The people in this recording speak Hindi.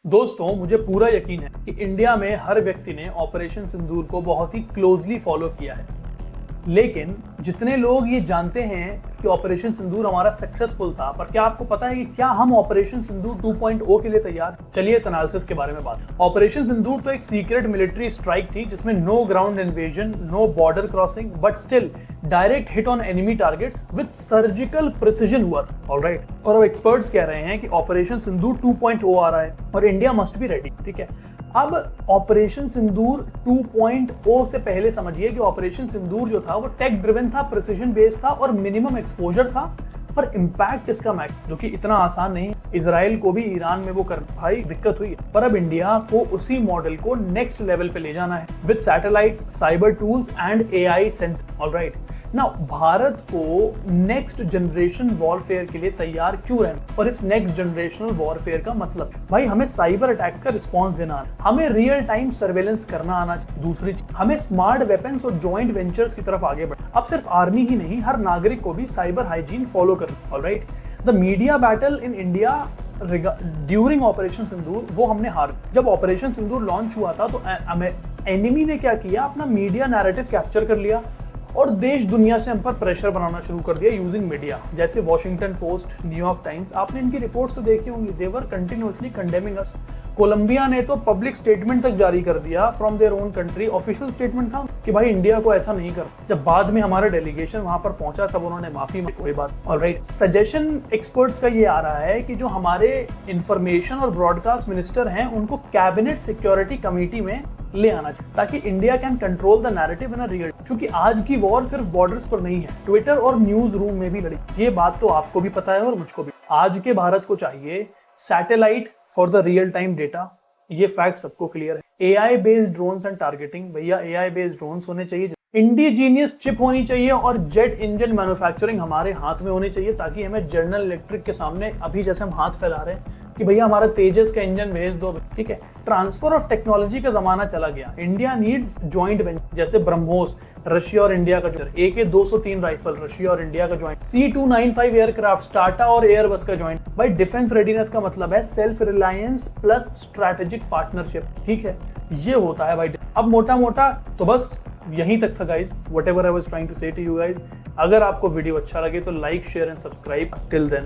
दोस्तों, मुझे पूरा यकीन है कि इंडिया में हर व्यक्ति ने ऑपरेशन सिंदूर को बहुत ही क्लोजली फॉलो किया है। लेकिन जितने लोग ये जानते हैं कि ऑपरेशन सिंदूर हमारा सक्सेसफुल था, पर क्या आपको पता है कि क्या हम ऑपरेशन सिंदूर 2.0 के लिए तैयार? चलिए इस एनालिसिस के बारे में बात। ऑपरेशन सिंदूर तो एक सीक्रेट मिलिट्री स्ट्राइक थी जिसमें no ground invasion, no border crossing, but still direct hit on enemy targets with surgical precision हुआ था। ऑलराइट, और अब एक्सपर्ट्स कह रहे हैं कि ऑपरेशन सिंदूर 2.0 आ रहा है और इंडिया मस्ट बी रेडी। ठीक है, अब ऑपरेशन सिंदूर 2.0 से पहले समझिए कि ऑपरेशन सिंदूर जो था वो टेक ड्रिवन था, प्रिसिजन बेस्ड था और मिनिमम एक्सपोजर था। पर इंपैक्ट इसका मैच जो कि इतना आसान नहीं। इजराइल को भी ईरान में वो कर भाई दिक्कत हुई, पर अब इंडिया को उसी मॉडल को नेक्स्ट लेवल पे ले जाना है with satellites, cyber tools and AI sense. Alright, now Bharat को नेक्स्ट जनरेशन वॉरफेयर के लिए तैयार क्यों रहना? और इस नेक्स्ट जनरेशनल वॉरफेयर का मतलब भाई हमें साइबर अटैक का रिस्पांस देना आना, हमें रियल टाइम सर्वेलेंस करना आना। दूसरी चीज, हमें स्मार्ट वेपन्स और जॉइंट वेंचर्स की तरफ आगे बढ़ना। अब सिर्फ आर्मी ही नहीं, हर नागरिक को भी साइबर हाइजीन फॉलो करना। Alright, the media battle in India during operation Sindoor वो हमने हार। जब ऑपरेशन सिंदूर लॉन्च हुआ था तो एनिमी ने क्या किया, अपना मीडिया नैरेटिव कैप्चर कर लिया और देश दुनिया से हम पर प्रेशर बनाना शुरू कर दिया यूजिंग मीडिया। जैसे वॉशिंगटन पोस्ट, न्यूयॉर्क टाइम्स, आपने इनकी रिपोर्ट्स तो देखी होंगी, दे वर कंटिन्यूअसली कंडेमिंग अस। कोलंबिया ने तो पब्लिक स्टेटमेंट तक जारी कर दिया from their own country, official statement था कि भाई इंडिया को ऐसा नहीं कर। जब बाद में हमारा डेलीगेशन वहां पर पहुंचा तब उन्होंने माफी मांगी, कोई बात। ऑलराइट, सजेशन एक्सपर्ट्स का ये आ रहा है कि जो हमारे इंफॉर्मेशन और ब्रॉडकास्ट मिनिस्टर हैं उनको कैबिनेट सिक्योरिटी कमेटी में ले आना चाहिए ताकि India can control the narrative in a real. क्योंकि आज की वॉर सिर्फ बॉर्डर्स पर नहीं है, ट्विटर और न्यूज रूम में भी लड़ी। ये बात तो आपको भी पता है और मुझको भी। आज के भारत को चाहिए satellite for the real time data, ये फैक्ट सबको क्लियर है। AI based drones and targeting, भैया एआई बेस्ड ड्रोन्स होने चाहिए, इंडिजीनियस चिप होनी चाहिए और जेट इंजन मैन्युफैक्चरिंग हमारे हाथ में होनी चाहिए ताकि हमें जनरल इलेक्ट्रिक के सामने अभी जैसे हम हाथ फैला रहे हैं कि भैया हमारा तेजस का इंजन भेज दो। ठीक है, ट्रांसफर ऑफ टेक्नोलॉजी का जमाना चला गया। इंडिया नीड्स जॉइंट वेंचर, जैसे ब्रह्मोस रशिया और इंडिया का, AK-203 राइफल रशिया और इंडिया का जॉइंट, C-295 एयरक्राफ्ट टाटा और एयरबस का जॉइंट। भाई डिफेंस रेडीनेस का मतलब है self reliance plus strategic partnership. ठीक है, ये होता है भाई। अब मोटा मोटा तो बस यहीं तक था guys, whatever I was trying to say to you guys. अगर आपको वीडियो अच्छा लगे तो like, share and subscribe. Till then.